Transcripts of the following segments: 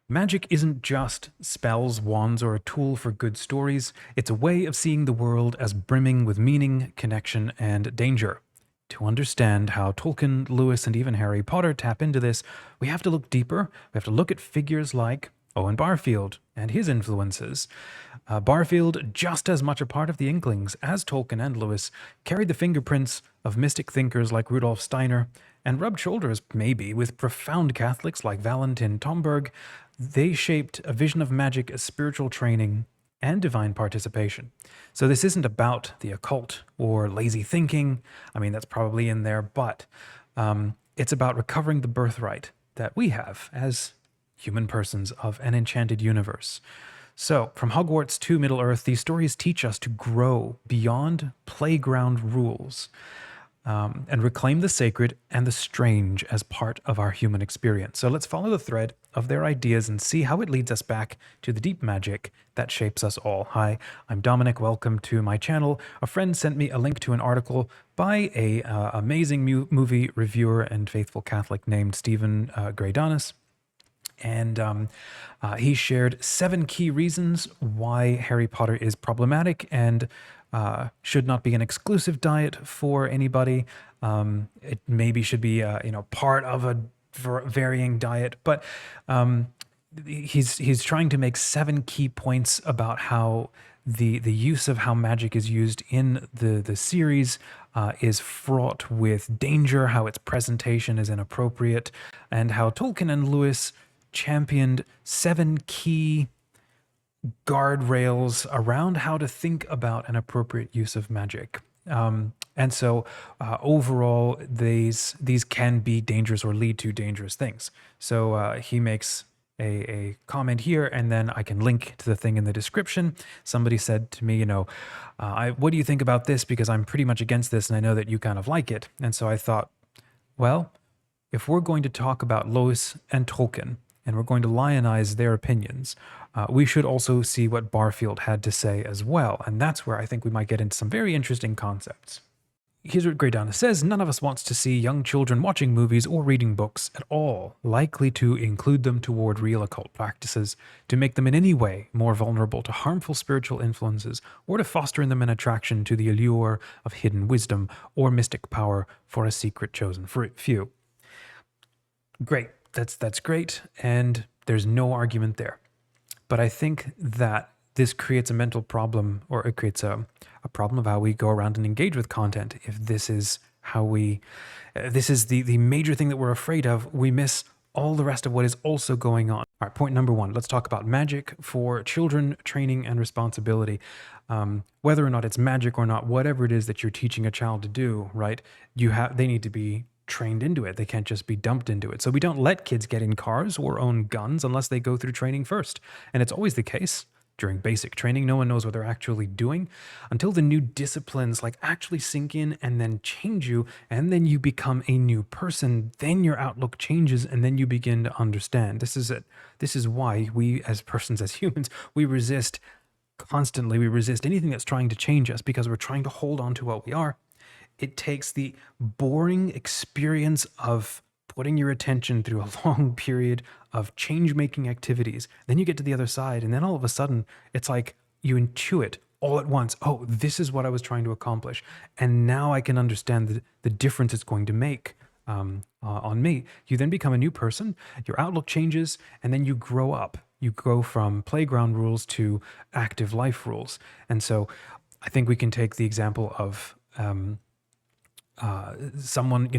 Magic isn't just spells, wands, or a tool for good stories. It's a way of seeing the world as brimming with meaning, connection, and danger. To understand how Tolkien, Lewis, and even Harry Potter tap into this, we have to look deeper. We have to look at figures like Owen Barfield and his influences. Barfield, just as much a part of the Inklings as Tolkien and Lewis, carried the fingerprints of mystic thinkers like Rudolf Steiner and rubbed shoulders, maybe, with profound Catholics like Valentin Tomberg. They shaped a vision of magic as spiritual training and divine participation. So this isn't about the occult or lazy thinking. I mean, that's probably in there, but it's about recovering the birthright that we have as human persons of an enchanted universe. So, from Hogwarts to Middle-earth, these stories teach us to grow beyond playground rules and reclaim the sacred and the strange as part of our human experience. So let's follow the thread of their ideas and see how it leads us back to the deep magic that shapes us all. Hi, I'm Dominic. Welcome to my channel. A friend sent me a link to an article by a amazing movie reviewer and faithful Catholic named Steven Greydanus. And he shared 7 key reasons why Harry Potter is problematic and should not be an exclusive diet for anybody. It maybe should be part of a varying diet, but he's trying to make 7 key points about how the use of how magic is used in the series is fraught with danger, how its presentation is inappropriate, and how Tolkien and Lewis championed 7 key guardrails around how to think about an appropriate use of magic. And so overall, these can be dangerous or lead to dangerous things. So he makes a comment here, and then I can link to the thing in the description. Somebody said to me, what do you think about this? Because I'm pretty much against this, and I know that you kind of like it. And so I thought, well, if we're going to talk about Lewis and Tolkien, and we're going to lionize their opinions, we should also see what Barfield had to say as well. And that's where I think we might get into some very interesting concepts. Here's what Greydanus says: none of us wants to see young children watching movies or reading books at all, likely to include them toward real occult practices, to make them in any way more vulnerable to harmful spiritual influences, or to foster in them an attraction to the allure of hidden wisdom or mystic power for a secret chosen few. Great. That's great, and there's no argument there. But I think that this creates a mental problem, or it creates a problem of how we go around and engage with content. If this is how this is the major thing that we're afraid of, we miss all the rest of what is also going on. All right, point number 1, let's talk about magic for children, training, and responsibility. Whether or not it's magic or not, whatever it is that you're teaching a child to do, right, they need to be trained into it. They can't just be dumped into it. So we don't let kids get in cars or own guns unless they go through training first. And it's always the case during basic training. No one knows what they're actually doing until the new disciplines like actually sink in and then change you, and then you become a new person. Then your outlook changes, and then you begin to understand. This is it. This is why we as persons, as humans, we resist constantly. We resist anything that's trying to change us because we're trying to hold on to what we are. It takes the boring experience of putting your attention through a long period of change-making activities. Then you get to the other side, and then all of a sudden, it's like you intuit all at once, oh, this is what I was trying to accomplish. And now I can understand the difference it's going to make on me. You then become a new person, your outlook changes, and then you grow up. You go from playground rules to active life rules. And so I think we can take the example of someone,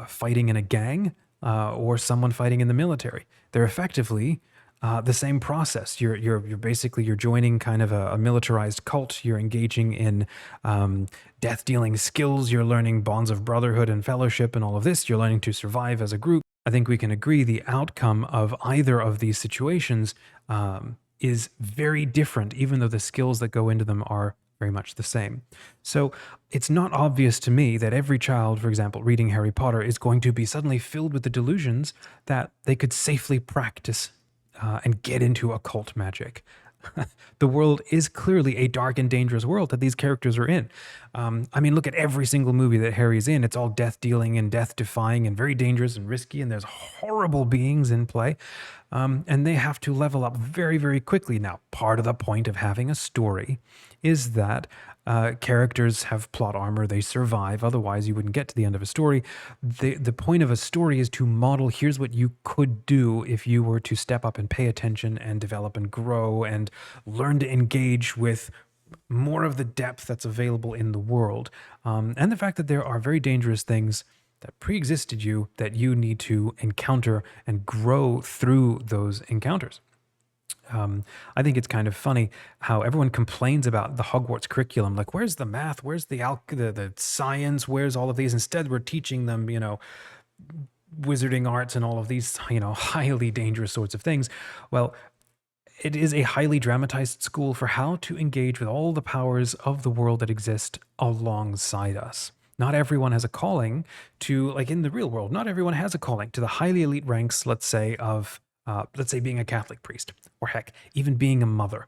fighting in a gang or someone fighting in the military. They're effectively the same process. You're joining kind of a militarized cult. You're engaging in death-dealing skills. You're learning bonds of brotherhood and fellowship and all of this. You're learning to survive as a group. I think we can agree the outcome of either of these situations is very different, even though the skills that go into them are very much the same. So it's not obvious to me that every child, for example, reading Harry Potter is going to be suddenly filled with the delusions that they could safely practice and get into occult magic. The world is clearly a dark and dangerous world that these characters are in. I mean, look at every single movie that Harry's in. It's all death-dealing and death-defying and very dangerous and risky, and there's horrible beings in play. and they have to level up very, very quickly. Now, part of the point of having a story is that characters have plot armor, they survive, otherwise you wouldn't get to the end of a story. The point of a story is to model, here's what you could do if you were to step up and pay attention and develop and grow and learn to engage with more of the depth that's available in the world. And the fact that there are very dangerous things that pre-existed you that you need to encounter and grow through those encounters. I think it's kind of funny how everyone complains about the Hogwarts curriculum. Like, where's the math? Where's the science? Where's all of these? Instead, we're teaching them, wizarding arts and all of these, highly dangerous sorts of things. Well, it is a highly dramatized school for how to engage with all the powers of the world that exist alongside us. Not everyone has a calling to, like in the real world, not everyone has a calling to the highly elite ranks, let's say, of being a Catholic priest, or heck, even being a mother.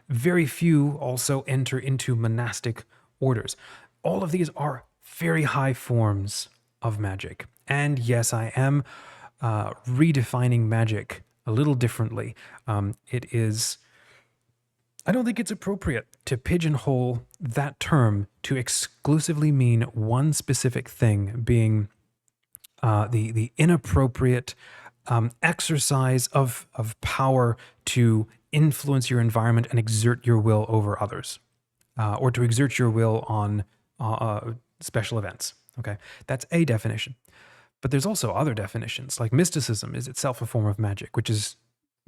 Very few also enter into monastic orders. All of these are very high forms of magic. And yes, I am redefining magic a little differently. I don't think it's appropriate to pigeonhole that term to exclusively mean one specific thing, being the inappropriate exercise of power to influence your environment and exert your will over others, or to exert your will on special events. Okay, that's a definition. But there's also other definitions, like mysticism is itself a form of magic,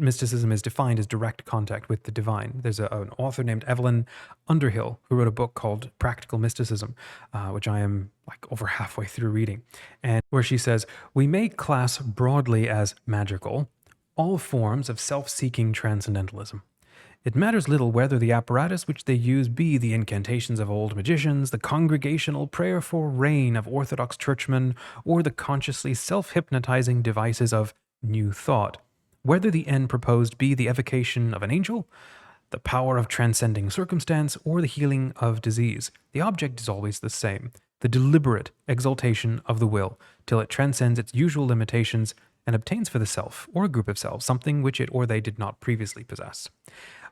mysticism is defined as direct contact with the divine. There's an author named Evelyn Underhill who wrote a book called Practical Mysticism, which I am like over halfway through reading, and where she says, we may class broadly as magical all forms of self-seeking transcendentalism. It matters little whether the apparatus which they use be the incantations of old magicians, the congregational prayer for rain of Orthodox churchmen, or the consciously self-hypnotizing devices of New Thought. Whether the end proposed be the evocation of an angel, the power of transcending circumstance, or the healing of disease, the object is always the same, the deliberate exaltation of the will, till it transcends its usual limitations and obtains for the self, or a group of selves, something which it or they did not previously possess.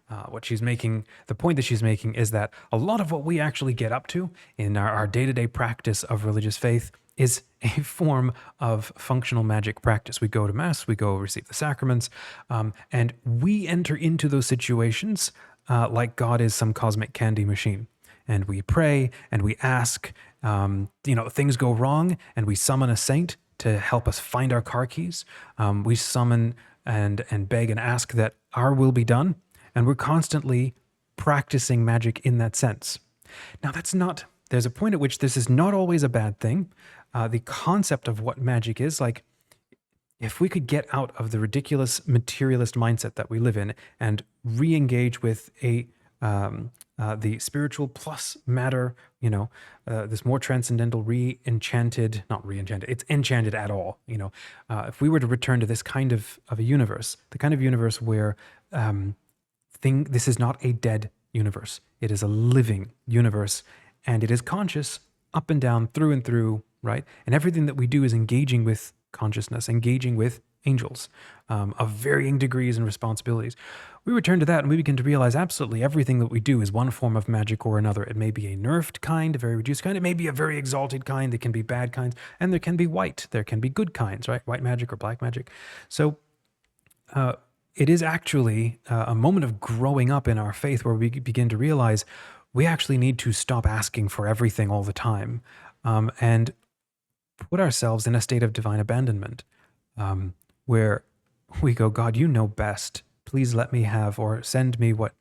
The point that she's making is that a lot of what we actually get up to in our day-to-day practice of religious faith is a form of functional magic practice. We go to Mass, we go receive the sacraments, and we enter into those situations like God is some cosmic candy machine. And we pray and we ask, things go wrong, and we summon a saint to help us find our car keys. We summon and beg and ask that our will be done. And we're constantly practicing magic in that sense. Now, there's a point at which this is not always a bad thing. The concept of what magic is, like, if we could get out of the ridiculous materialist mindset that we live in and re-engage with the spiritual plus matter, this more transcendental not re-enchanted, it's enchanted at all. If we were to return to this kind of a universe, the kind of universe where this is not a dead universe. It is a living universe, and it is conscious up and down, through and through, right? And everything that we do is engaging with consciousness, engaging with angels of varying degrees and responsibilities. We return to that and we begin to realize absolutely everything that we do is one form of magic or another. It may be a nerfed kind, a very reduced kind. It may be a very exalted kind. There can be bad kinds, and there can be white. There can be good kinds, right? White magic or black magic. So, it is actually a moment of growing up in our faith where we begin to realize we actually need to stop asking for everything all the time, and put ourselves in a state of divine abandonment, where we go, God, you know best. Please let me have or send me what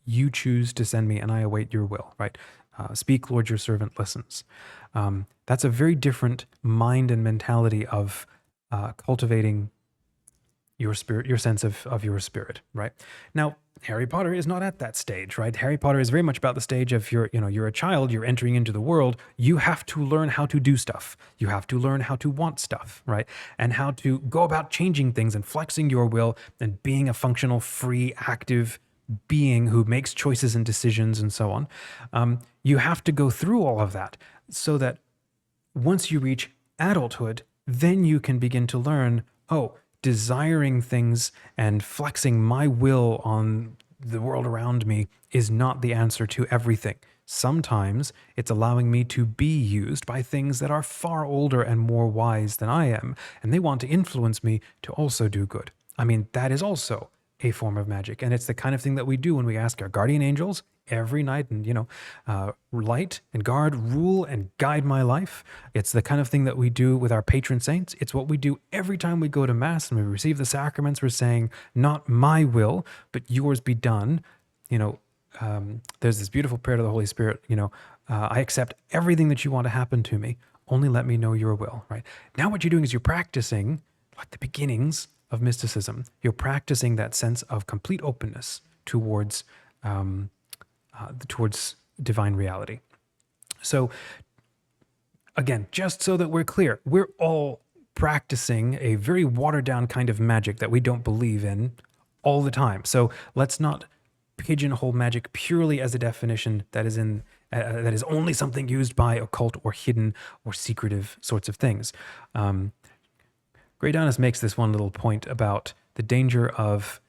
you choose to send me, and I await your will, right? Speak, Lord, your servant listens. That's a very different mind and mentality of cultivating your spirit, your sense of your spirit, right? Now, Harry Potter is not at that stage, right? Harry Potter is very much about the stage of you're a child, you're entering into the world, you have to learn how to do stuff. You have to learn how to want stuff, right? And how to go about changing things and flexing your will and being a functional, free, active being who makes choices and decisions and so on. You have to go through all of that so that once you reach adulthood, then you can begin to learn, desiring things and flexing my will on the world around me is not the answer to everything. Sometimes it's allowing me to be used by things that are far older and more wise than I am, and they want to influence me to also do good. I mean, that is also a form of magic, and it's the kind of thing that we do when we ask our guardian angels every night and, light and guard, rule and guide my life. It's the kind of thing that we do with our patron saints. It's what we do every time we go to Mass and we receive the sacraments. We're saying, not my will, but yours be done. There's this beautiful prayer to the Holy Spirit, I accept everything that you want to happen to me. Only let me know your will, right? Now what you're doing is you're practicing, like the beginnings of mysticism, you're practicing that sense of complete openness towards divine reality. So again, just so that we're clear, we're all practicing a very watered down kind of magic that we don't believe in all the time. So let's not pigeonhole magic purely as a definition that is only something used by occult or hidden or secretive sorts of things. Greydanus makes this one little point about the danger of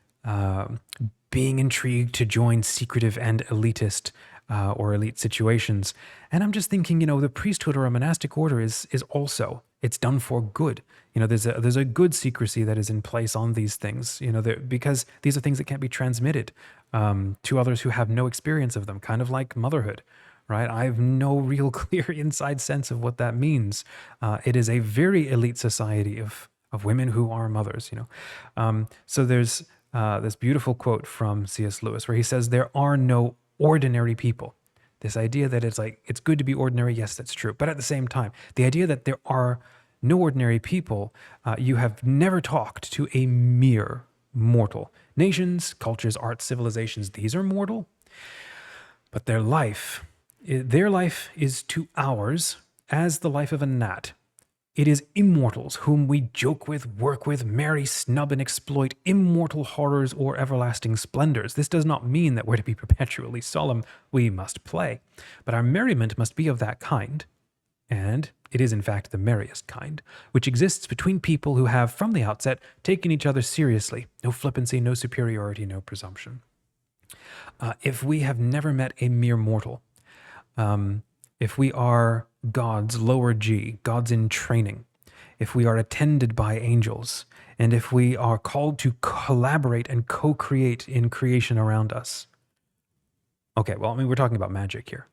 being intrigued to join secretive and elitist or elite situations. And I'm just thinking, the priesthood or a monastic order is also, it's done for good. There's a good secrecy that is in place on these things, because these are things that can't be transmitted to others who have no experience of them, kind of like motherhood, right? I have no real clear inside sense of what that means. It is a very elite society of women who are mothers, So there's this beautiful quote from C.S. Lewis where he says, there are no ordinary people. This idea that it's good to be ordinary, yes, that's true. But at the same time, the idea that there are no ordinary people, you have never talked to a mere mortal. Nations, cultures, arts, civilizations, these are mortal. But their life is to ours as the life of a gnat. It is immortals whom we joke with, work with, marry, snub, and exploit, immortal horrors or everlasting splendors. This does not mean that we're to be perpetually solemn. We must play. But our merriment must be of that kind, and it is in fact the merriest kind, which exists between people who have, from the outset, taken each other seriously. No flippancy, no superiority, no presumption. If we have never met a mere mortal, if we are gods, lower G, gods in training, if we are attended by angels, and if we are called to collaborate and co-create in creation around us. Okay, well, we're talking about magic here.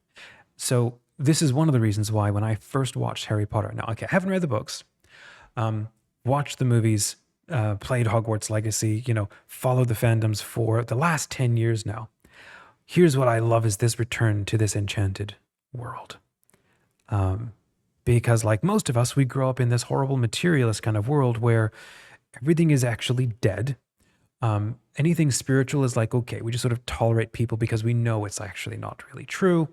So this is one of the reasons why when I first watched Harry Potter, now, okay, I haven't read the books, watched the movies, played Hogwarts Legacy, followed the fandoms for the last 10 years now. Here's what I love is this return to this enchanted world. Because like most of us, we grow up in this horrible materialist kind of world where everything is actually dead. Anything spiritual is like, okay, we just sort of tolerate people because we know it's actually not really true.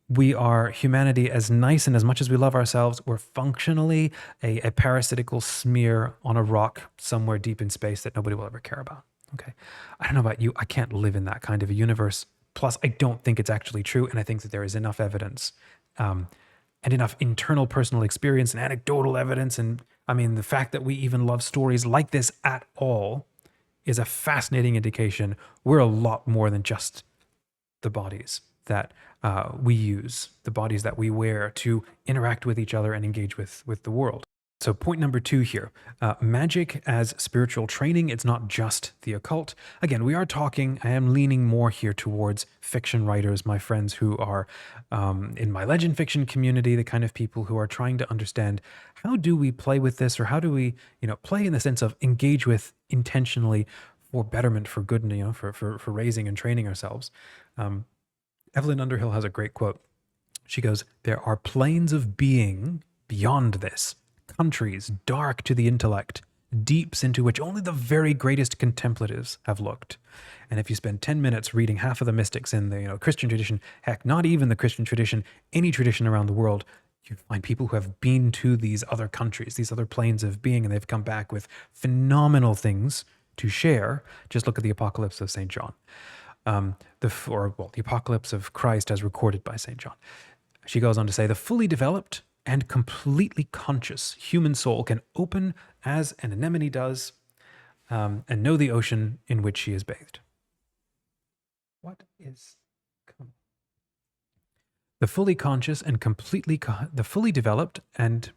We are humanity as nice and as much as we love ourselves, we're functionally a parasitical smear on a rock somewhere deep in space that nobody will ever care about. Okay. I don't know about you. I can't live in that kind of a universe. Plus, I don't think it's actually true. And I think that there is enough evidence and enough internal personal experience and anecdotal evidence. And the fact that we even love stories like this at all is a fascinating indication we're a lot more than just the bodies that we use, the bodies that we wear to interact with each other and engage with the world. So point number 2 here, magic as spiritual training. It's not just the occult. Again, I am leaning more here towards fiction writers, my friends who are in my legend fiction community, the kind of people who are trying to understand how do we play with this, or how do we, play in the sense of engage with intentionally for betterment, for good, for raising and training ourselves. Evelyn Underhill has a great quote. She goes, "There are planes of being beyond this, countries dark to the intellect, deeps into which only the very greatest contemplatives have looked. And if you spend 10 minutes reading half of the mystics in the Christian tradition, heck, not even the Christian tradition, any tradition around the world, you find people who have been to these other countries, these other planes of being, and they've come back with phenomenal things to share. Just look at the Apocalypse of St. John. The Apocalypse of Christ as recorded by St. John. She goes on to say, the fully developed and completely conscious human soul can open as an anemone does, and know the ocean in which she is bathed. What is the fully conscious and completely the fully developed and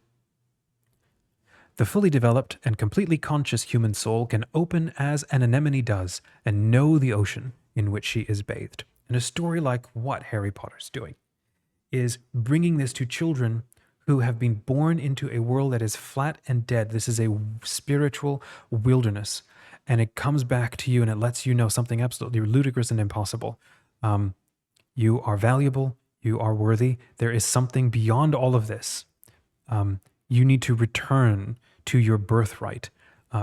completely conscious human soul can open as an anemone does and know the ocean in which she is bathed. And a story like what Harry Potter's doing is bringing this to children who have been born into a world that is flat and dead. This is a spiritual wilderness, and it comes back to you and it lets you know something absolutely ludicrous and impossible. You are valuable. You are worthy. There is something beyond all of this. You need to return to your birthright,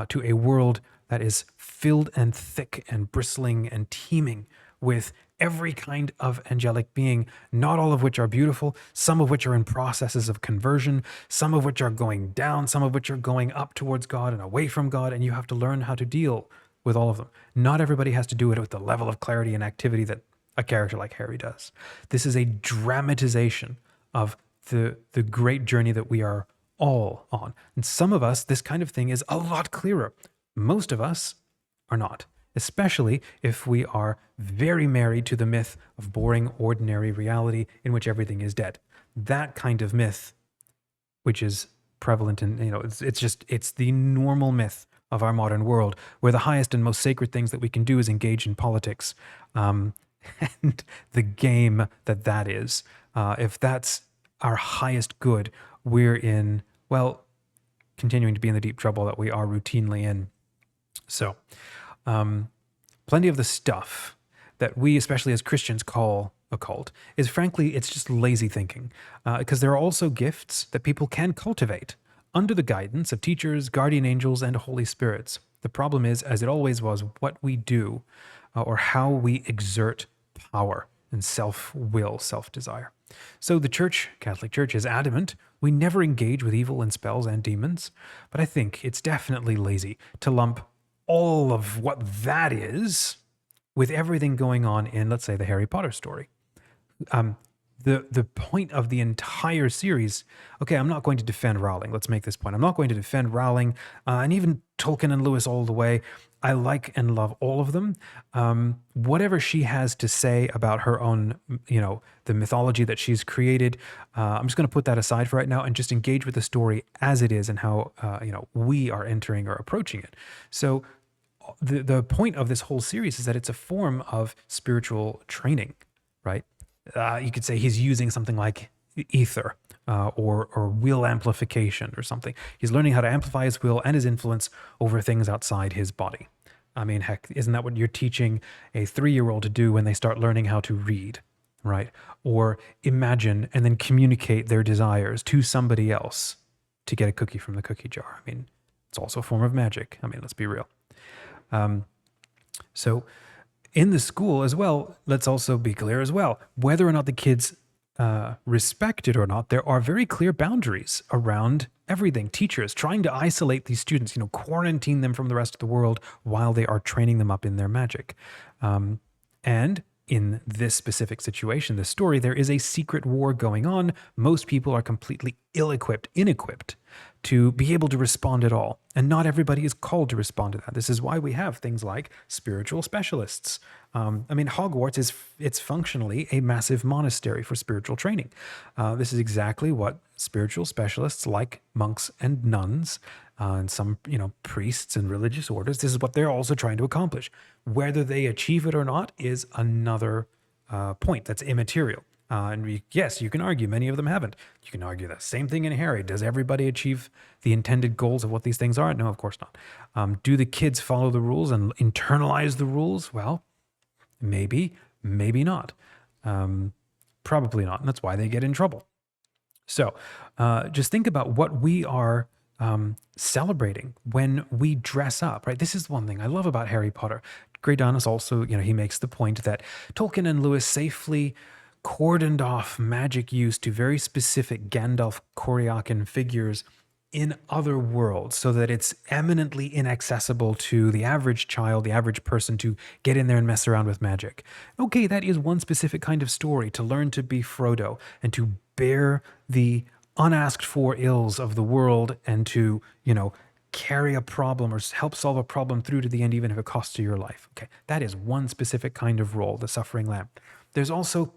to a world that is filled and thick and bristling and teeming with every kind of angelic being, not all of which are beautiful, some of which are in processes of conversion, some of which are going down, some of which are going up towards God and away from God, and you have to learn how to deal with all of them. Not everybody has to do it with the level of clarity and activity that a character like Harry does. This is a dramatization of the great journey that we are all on. And some of us, this kind of thing is a lot clearer. Most of us are not, especially if we are very married to the myth of boring, ordinary reality in which everything is dead. That kind of myth, which is prevalent in, it's the normal myth of our modern world, where the highest and most sacred things that we can do is engage in politics, and the game that is. If that's our highest good, we're in, well, continuing to be in the deep trouble that we are routinely in. So, plenty of the stuff that we, especially as Christians, call occult is, frankly, it's just lazy thinking, because there are also gifts that people can cultivate under the guidance of teachers, guardian angels, and holy spirits. The problem is, as it always was, what we do or how we exert power and self-will, self-desire. So the Church, Catholic Church, is adamant we never engage with evil and spells and demons, but I think it's definitely lazy to lump all of what that is with everything going on in, let's say, the Harry Potter story. The point of the entire series, okay, I'm not going to defend Rowling. Let's make this point. I'm not going to defend Rowling and even Tolkien and Lewis all the way. I like and love all of them. Whatever she has to say about her own, the mythology that she's created, I'm just going to put that aside for right now and just engage with the story as it is and how, we are entering or approaching it. So the point of this whole series is that it's a form of spiritual training, right? You could say he's using something like ether or will amplification or something. He's learning how to amplify his will and his influence over things outside his body. I mean, heck, isn't that what you're teaching a 3-year-old to do when they start learning how to read, right? Or imagine and then communicate their desires to somebody else to get a cookie from the cookie jar. I mean, it's also a form of magic. I mean, let's be real. So in the school as well, let's also be clear as well, whether or not the kids respect it or not, there are very clear boundaries around everything. Teachers trying to isolate these students, quarantine them from the rest of the world while they are training them up in their magic. And in this specific situation, this story, there is a secret war going on. Most people are completely inequipped to be able to respond at all. And not everybody is called to respond to that. This is why we have things like spiritual specialists. Hogwarts it's functionally a massive monastery for spiritual training. This is exactly what spiritual specialists like monks and nuns and some, priests and religious orders, this is what they're also trying to accomplish. Whether they achieve it or not is another point that's immaterial. Yes, you can argue many of them haven't. You can argue the same thing in Harry. Does everybody achieve the intended goals of what these things are? No, of course not. Do the kids follow the rules and internalize the rules? Well, maybe not. Probably not. And that's why they get in trouble. So just think about what we are celebrating when we dress up, right? This is one thing I love about Harry Potter. Greydanus also, he makes the point that Tolkien and Lewis safely cordoned off magic use to very specific Gandalf Koryakan figures in other worlds so that it's eminently inaccessible to the average child, the average person to get in there and mess around with magic. Okay, that is one specific kind of story, to learn to be Frodo and to bear the unasked for ills of the world and to, carry a problem or help solve a problem through to the end, even if it costs you your life. Okay, that is one specific kind of role, the suffering lamb. There's also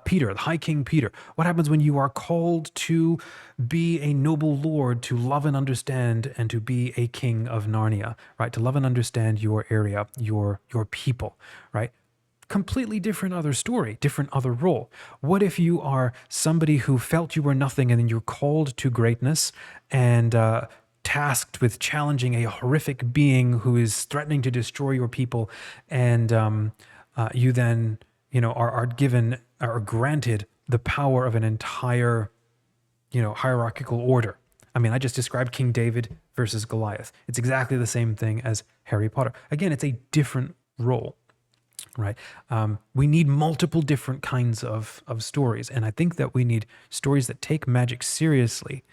Peter, the High King Peter. What happens when you are called to be a noble lord, to love and understand, and to be a king of Narnia, right? To love and understand your area, your people, right? Completely different other story, different other role. What if you are somebody who felt you were nothing and then you're called to greatness and tasked with challenging a horrific being who is threatening to destroy your people, and you then are given or granted the power of an entire hierarchical order. I mean, I just described King David versus Goliath. It's exactly the same thing as Harry Potter. Again, it's a different role, right? We need multiple different kinds of stories, and I think that we need stories that take magic seriously,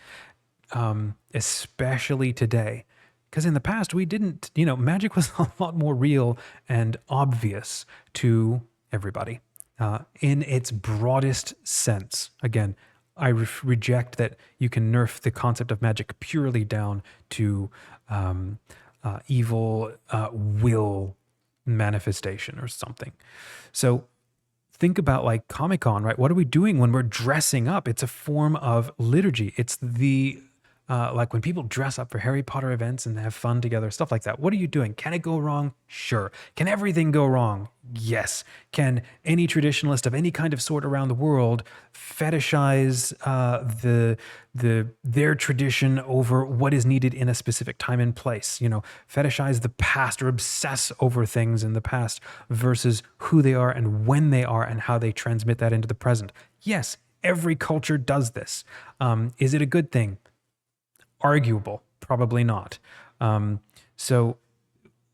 especially today. Because in the past, we didn't, magic was a lot more real and obvious to everybody in its broadest sense. Again, I reject that you can nerf the concept of magic purely down to evil will manifestation or something. So think about like Comic-Con, right? What are we doing when we're dressing up? It's a form of liturgy. It's the like when people dress up for Harry Potter events and have fun together, stuff like that. What are you doing? Can it go wrong? Sure. Can everything go wrong? Yes. Can any traditionalist of any kind of sort around the world fetishize their tradition over what is needed in a specific time and place? Fetishize the past or obsess over things in the past versus who they are and when they are and how they transmit that into the present. Yes, every culture does this. Is it a good thing? Arguable, probably not. So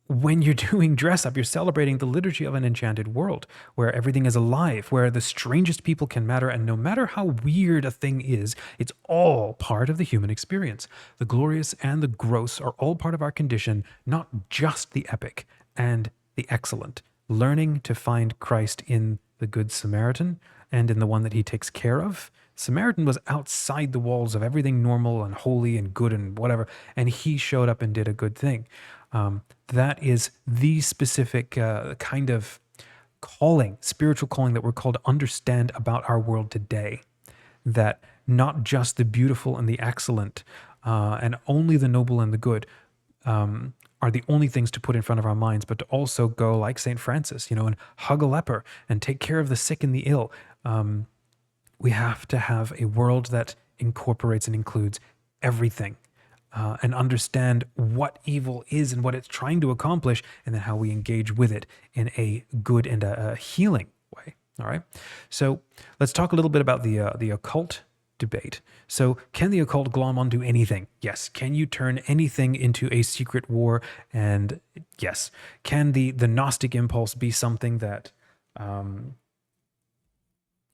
when you're doing dress up, you're celebrating the liturgy of an enchanted world where everything is alive, where the strangest people can matter, and no matter how weird a thing is, it's all part of the human experience. The glorious and the gross are all part of our condition, not just the epic and the excellent. Learning to find Christ in the Good Samaritan and in the one that he takes care of. Samaritan was outside the walls of everything normal and holy and good and whatever, and he showed up and did a good thing. That is the specific kind of calling, spiritual calling that we're called to understand about our world today. That not just the beautiful and the excellent and only the noble and the good are the only things to put in front of our minds, but to also go like St. Francis, and hug a leper and take care of the sick and the ill. We have to have a world that incorporates and includes everything and understand what evil is and what it's trying to accomplish, and then how we engage with it in a good and a healing way. All right. So let's talk a little bit about the occult debate. So can the occult glom onto anything? Yes. Can you turn anything into a secret war? And yes. Can the Gnostic impulse be something that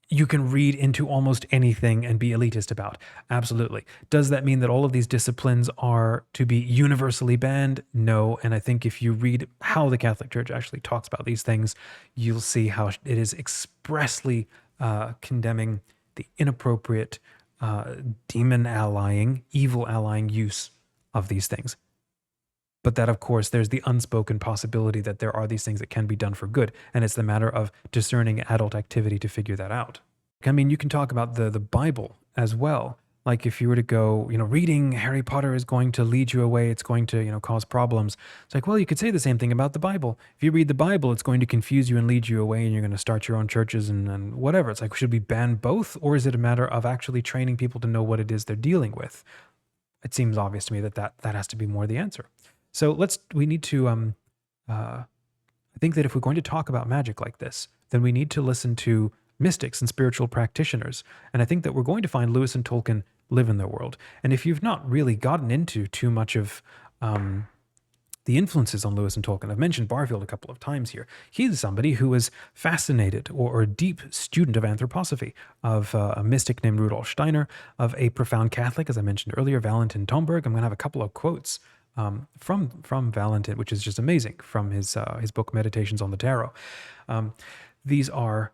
you can read into almost anything and be elitist about? Absolutely. Does that mean that all of these disciplines are to be universally banned? No. And I think if you read how the Catholic Church actually talks about these things, you'll see how it is expressly condemning the inappropriate demon allying, evil allying use of these things. But that, of course, there's the unspoken possibility that there are these things that can be done for good. And it's the matter of discerning adult activity to figure that out. I mean, you can talk about the Bible as well. Like if you were to go, reading Harry Potter is going to lead you away. It's going to, cause problems. It's like, well, you could say the same thing about the Bible. If you read the Bible, it's going to confuse you and lead you away, and you're going to start your own churches and whatever. It's like, should we ban both? Or is it a matter of actually training people to know what it is they're dealing with? It seems obvious to me that has to be more the answer. So we need to, I think that if we're going to talk about magic like this, then we need to listen to mystics and spiritual practitioners. And I think that we're going to find Lewis and Tolkien live in their world. And if you've not really gotten into too much of the influences on Lewis and Tolkien, I've mentioned Barfield a couple of times here. He's somebody who was fascinated or a deep student of anthroposophy, of a mystic named Rudolf Steiner, of a profound Catholic, as I mentioned earlier, Valentin Tomberg. I'm going to have a couple of quotes from Valentin, which is just amazing, from his book Meditations on the Tarot. These are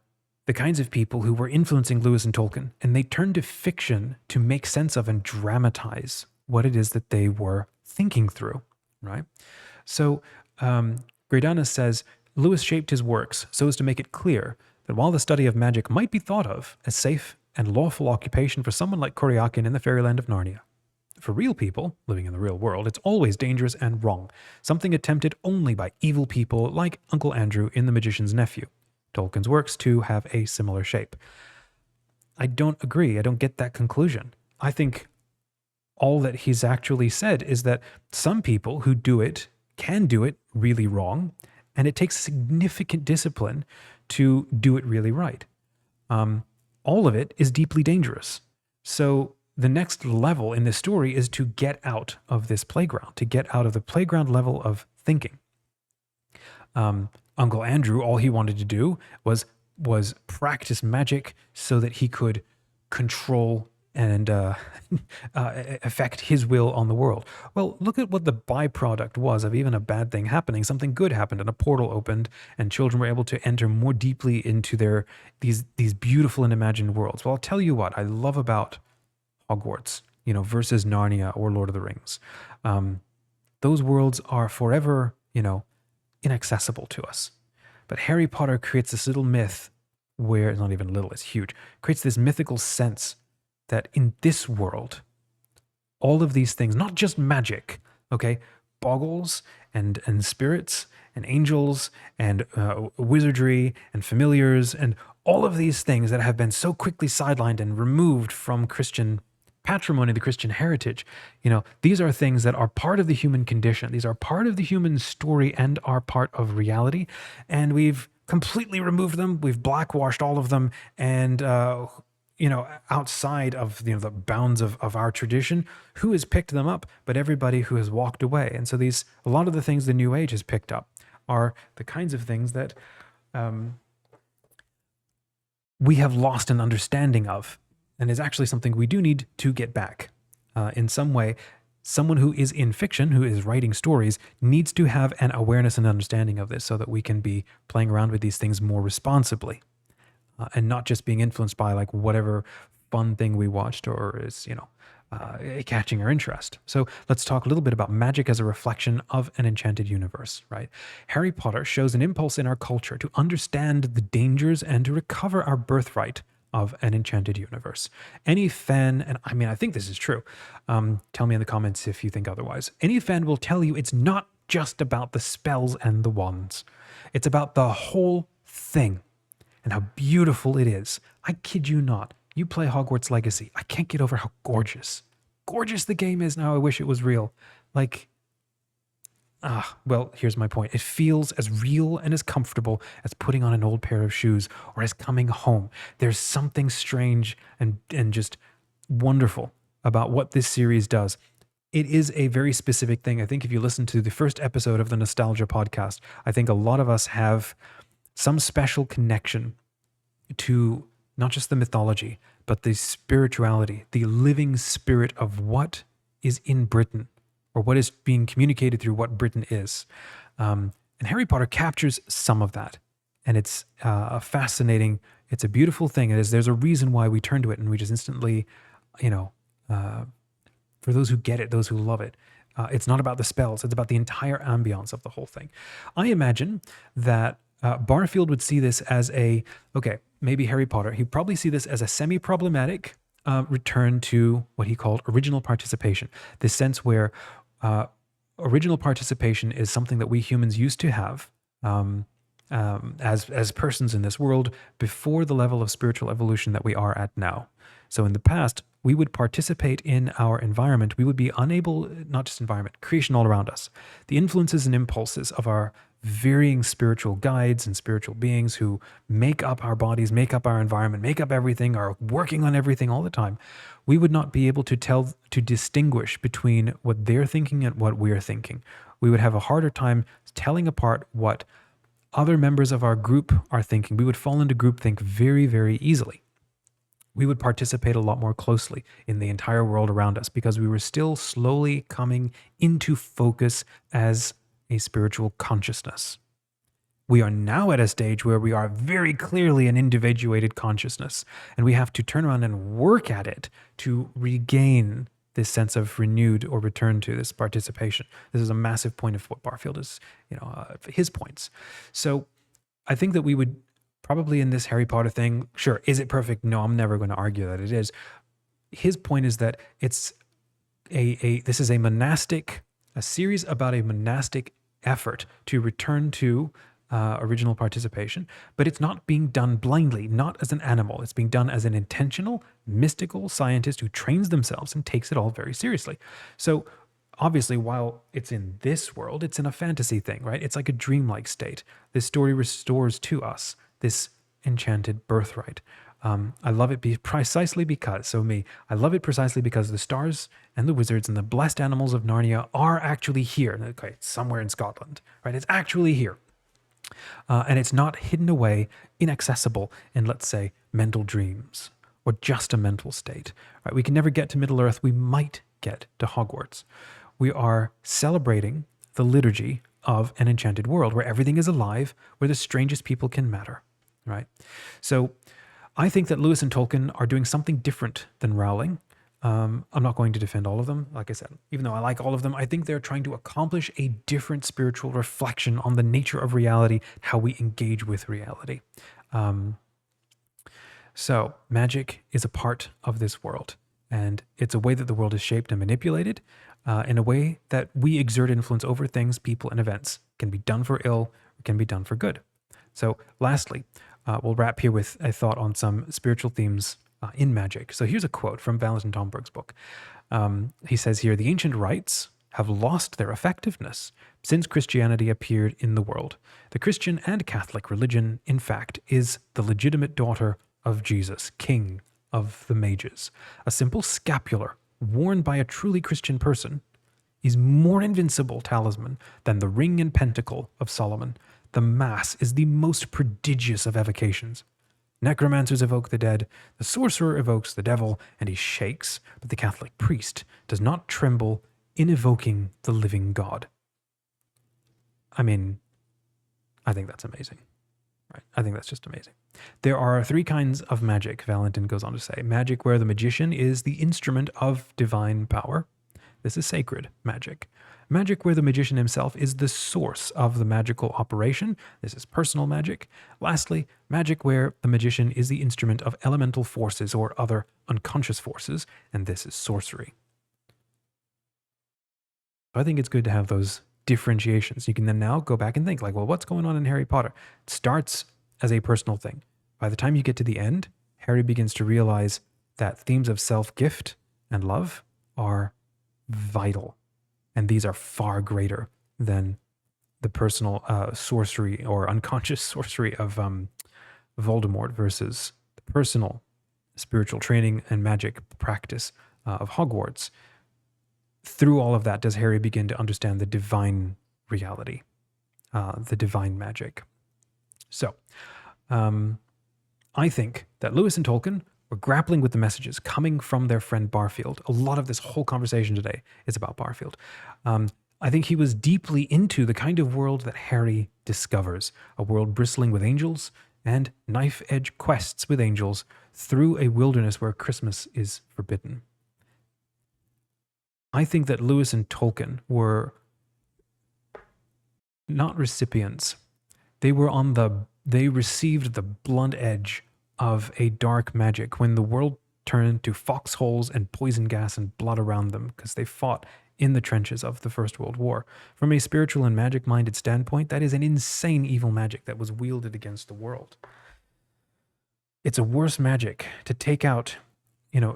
the kinds of people who were influencing Lewis and Tolkien, and they turned to fiction to make sense of and dramatize what it is that they were thinking through, right? So Greydanus says, Lewis shaped his works so as to make it clear that while the study of magic might be thought of as safe and lawful occupation for someone like Coriolan in the fairyland of Narnia, for real people living in the real world, it's always dangerous and wrong, something attempted only by evil people like Uncle Andrew in The Magician's Nephew. Tolkien's works, too, have a similar shape. I don't agree. I don't get that conclusion. I think all that he's actually said is that some people who do it can do it really wrong, and it takes significant discipline to do it really right. All of it is deeply dangerous. So the next level in this story is to get out of this playground, to get out of the playground level of thinking. Uncle Andrew, all he wanted to do was practice magic so that he could control and affect his will on the world. Well, look at what the byproduct was of even a bad thing happening. Something good happened and a portal opened and children were able to enter more deeply into these beautiful and imagined worlds. Well, I'll tell you what I love about Hogwarts, versus Narnia or Lord of the Rings. Those worlds are forever, inaccessible to us. But Harry Potter creates this little myth where, it's not even little, it's huge, creates this mythical sense that in this world, all of these things, not just magic, okay, boggles and spirits and angels and wizardry and familiars and all of these things that have been so quickly sidelined and removed from Christian patrimony, the Christian heritage, these are things that are part of the human condition. These are part of the human story and are part of reality. And we've completely removed them. We've blackwashed all of them. And, outside of the bounds of our tradition, who has picked them up but everybody who has walked away? And so a lot of the things the New Age has picked up are the kinds of things that we have lost an understanding of, and is actually something we do need to get back. In some way, someone who is in fiction, who is writing stories, needs to have an awareness and understanding of this so that we can be playing around with these things more responsibly. And not just being influenced by like whatever fun thing we watched or is, catching our interest. So let's talk a little bit about magic as a reflection of an enchanted universe, right? Harry Potter shows an impulse in our culture to understand the dangers and to recover our birthright of an enchanted universe. Any fan, and I think this is true, tell me in the comments if you think otherwise. Any fan will tell you it's not just about the spells and the wands. It's about the whole thing. And how beautiful it is. I kid you not. You play Hogwarts Legacy. I can't get over how gorgeous the game is now. I wish it was real. Here's my point. It feels as real and as comfortable as putting on an old pair of shoes or as coming home. There's something strange and just wonderful about what this series does. It is a very specific thing. I think if you listen to the first episode of the Nostalgia podcast, I think a lot of us have some special connection to not just the mythology, but the spirituality, the living spirit of what is in Britain, or what is being communicated through what Britain is. And Harry Potter captures some of that. And it's fascinating. It's a beautiful thing. There's a reason why we turn to it and we just instantly, for those who get it, those who love it, it's not about the spells. It's about the entire ambiance of the whole thing. I imagine that Barfield would see this as maybe Harry Potter. He'd probably see this as a semi-problematic return to what he called original participation. This sense where original participation is something that we humans used to have as persons in this world before the level of spiritual evolution that we are at now. So in the past, we would participate in our environment. We would be unable, not just environment, creation all around us. The influences and impulses of our varying spiritual guides and spiritual beings who make up our bodies, make up our environment, make up everything, are working on everything all the time. We would not be able to distinguish between what they're thinking and what we're thinking. We would have a harder time telling apart what other members of our group are thinking. We would fall into groupthink very, very easily. We would participate a lot more closely in the entire world around us because we were still slowly coming into focus as a spiritual consciousness. We are now at a stage where we are very clearly an individuated consciousness, and we have to turn around and work at it to regain this sense of renewed or return to this participation. This is a massive point of what Barfield is, his points. So I think that we would probably in this Harry Potter thing, sure, is it perfect? No, I'm never going to argue that it is. His point is that it's this is a series about a monastic effort to return to original participation, but it's not being done blindly, not as an animal. It's being done as an intentional, mystical scientist who trains themselves and takes it all very seriously. So obviously, while it's in this world, it's in a fantasy thing, right? It's like a dreamlike state. This story restores to us this enchanted birthright. I love it precisely because the stars and the wizards and the blessed animals of Narnia are actually here. Okay, somewhere in Scotland, right? It's actually here. And it's not hidden away, inaccessible in, let's say, mental dreams or just a mental state. Right? We can never get to Middle Earth. We might get to Hogwarts. We are celebrating the liturgy of an enchanted world where everything is alive, where the strangest people can matter. Right? So I think that Lewis and Tolkien are doing something different than Rowling. I'm not going to defend all of them. Like I said, even though I like all of them, I think they're trying to accomplish a different spiritual reflection on the nature of reality, how we engage with reality. So magic is a part of this world, and it's a way that the world is shaped and manipulated in a way that we exert influence over things, people, and events. It can be done for ill, or can be done for good. So lastly, we'll wrap here with a thought on some spiritual themes in magic. So here's a quote from Valentin Tomberg's book. He says here, "The ancient rites have lost their effectiveness since Christianity appeared in the world. The Christian and Catholic religion, in fact, is the legitimate daughter of Jesus, King of the Mages. A simple scapular worn by a truly Christian person is more invincible talisman than the ring and pentacle of Solomon. The Mass is the most prodigious of evocations. Necromancers evoke the dead, the sorcerer evokes the devil, and he shakes, but the Catholic priest does not tremble in evoking the living God." I mean, I think that's amazing. Right? I think that's just amazing. There are three kinds of magic, Valentin goes on to say. Magic where the magician is the instrument of divine power. This is sacred magic. Magic where the magician himself is the source of the magical operation. This is personal magic. Lastly, magic where the magician is the instrument of elemental forces or other unconscious forces, and this is sorcery. I think it's good to have those differentiations. You can then now go back and think like, well, what's going on in Harry Potter? It starts as a personal thing. By the time you get to the end, Harry begins to realize that themes of self-gift and love are vital. And these are far greater than the personal sorcery or unconscious sorcery of Voldemort versus the personal spiritual training and magic practice of Hogwarts. Through all of that, does Harry begin to understand the divine reality, the divine magic. So, I think that Lewis and Tolkien were grappling with the messages coming from their friend Barfield. A lot of this whole conversation today is about Barfield. I think he was deeply into the kind of world that Harry discovers, a world bristling with angels and knife-edge quests with angels through a wilderness where Christmas is forbidden. I think that Lewis and Tolkien were not recipients. They received the blunt edge of a dark magic when the world turned to foxholes and poison gas and blood around them because they fought in the trenches of the First World War. From a spiritual and magic-minded standpoint, that is an insane evil magic that was wielded against the world. It's a worse magic to take out,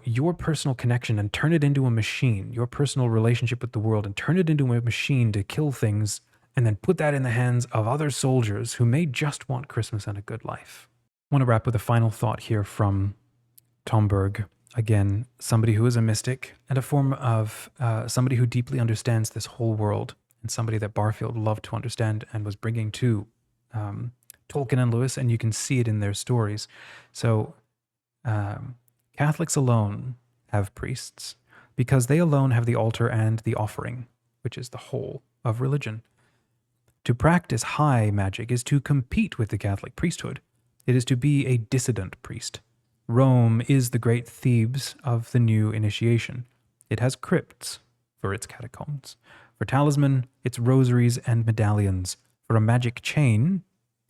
your personal connection and turn it into a machine, your personal relationship with the world, and turn it into a machine to kill things, and then put that in the hands of other soldiers who may just want Christmas and a good life. I want to wrap with a final thought here from Tomberg. Again, somebody who is a mystic and a form of somebody who deeply understands this whole world, and somebody that Barfield loved to understand and was bringing to Tolkien and Lewis, and you can see it in their stories. So Catholics alone have priests because they alone have the altar and the offering, which is the whole of religion. To practice high magic is to compete with the Catholic priesthood. It is to be a dissident priest. Rome is the great Thebes of the new initiation. It has crypts for its catacombs. For talisman, its rosaries and medallions. For a magic chain,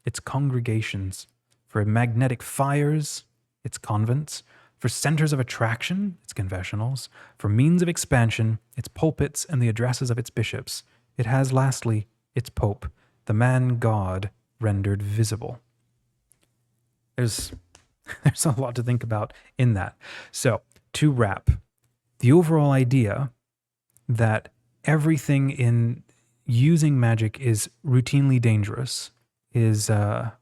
its congregations. For magnetic fires, its convents. For centers of attraction, its confessionals. For means of expansion, its pulpits and the addresses of its bishops. It has, lastly, its pope, the man God rendered visible. There's a lot to think about in that. So, to wrap, the overall idea that everything in using magic is routinely dangerous is, and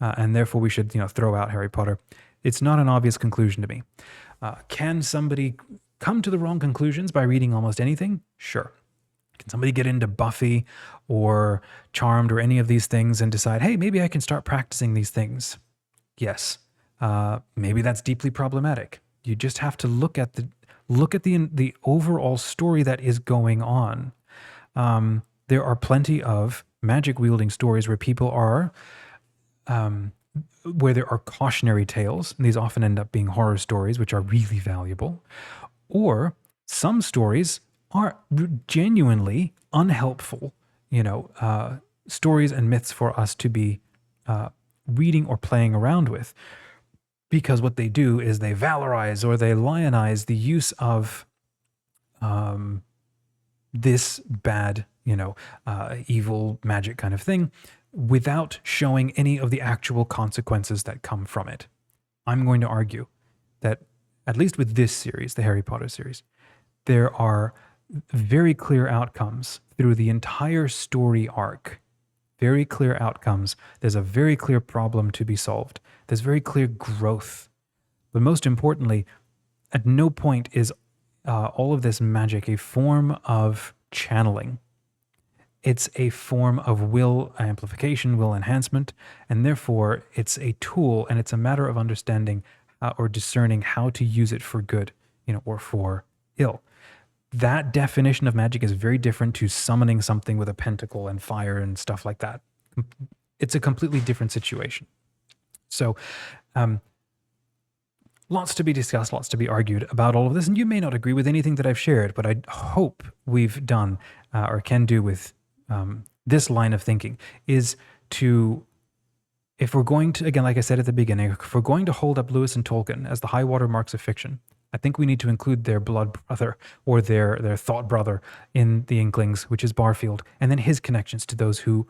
therefore we should, throw out Harry Potter. It's not an obvious conclusion to me. Can somebody come to the wrong conclusions by reading almost anything? Sure. Can somebody get into Buffy or Charmed or any of these things and decide, hey, maybe I can start practicing these things? Yes. Maybe that's deeply problematic. You just have to look at the overall story that is going on. There are plenty of magic wielding stories where people are, where there are cautionary tales, and these often end up being horror stories, which are really valuable. Or some stories are genuinely unhelpful, stories and myths for us to be reading or playing around with. Because what they do is they valorize or they lionize the use of this bad, evil magic kind of thing without showing any of the actual consequences that come from it. I'm going to argue that, at least with this series, the Harry Potter series, there are very clear outcomes through the entire story arc. Very clear outcomes. There's a very clear problem to be solved. There's very clear growth. But most importantly, at no point is all of this magic a form of channeling. It's a form of will amplification, will enhancement, and therefore it's a tool, and it's a matter of understanding or discerning how to use it for good, or for ill. That definition of magic is very different to summoning something with a pentacle and fire and stuff like that. It's a completely different situation. So, lots to be discussed, lots to be argued about all of this, and you may not agree with anything that I've shared, but I hope we've done or can do with this line of thinking is to, if we're going to, again, like I said at the beginning, if we're going to hold up Lewis and Tolkien as the high water marks of fiction, I think we need to include their blood brother or their thought brother in the Inklings, which is Barfield, and then his connections to those who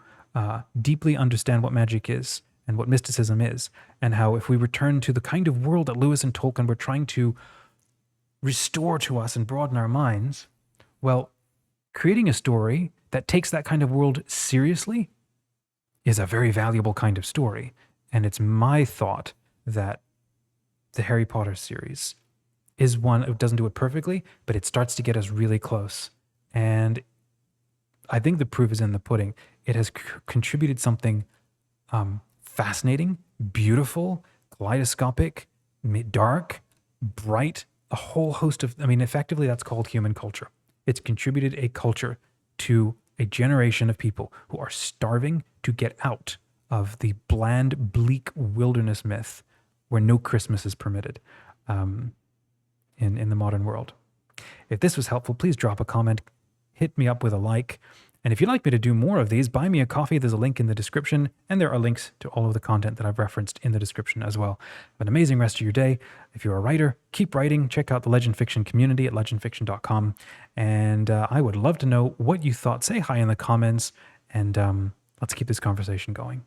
deeply understand what magic is and what mysticism is, and how if we return to the kind of world that Lewis and Tolkien were trying to restore to us and broaden our minds, well, creating a story that takes that kind of world seriously is a very valuable kind of story. And it's my thought that the Harry Potter series is one, it doesn't do it perfectly, but it starts to get us really close. And I think the proof is in the pudding. It has contributed something fascinating, beautiful, kaleidoscopic, dark, bright, a whole host of, effectively that's called human culture. It's contributed a culture to a generation of people who are starving to get out of the bland, bleak wilderness myth where no Christmas is permitted. In the modern world. If this was helpful, please drop a comment, hit me up with a like, and if you'd like me to do more of these, buy me a coffee. There's a link in the description, and there are links to all of the content that I've referenced in the description as well. Have an amazing rest of your day. If you're a writer, keep writing. Check out the Legend Fiction community at legendfiction.com, and I would love to know what you thought. Say hi in the comments, and let's keep this conversation going.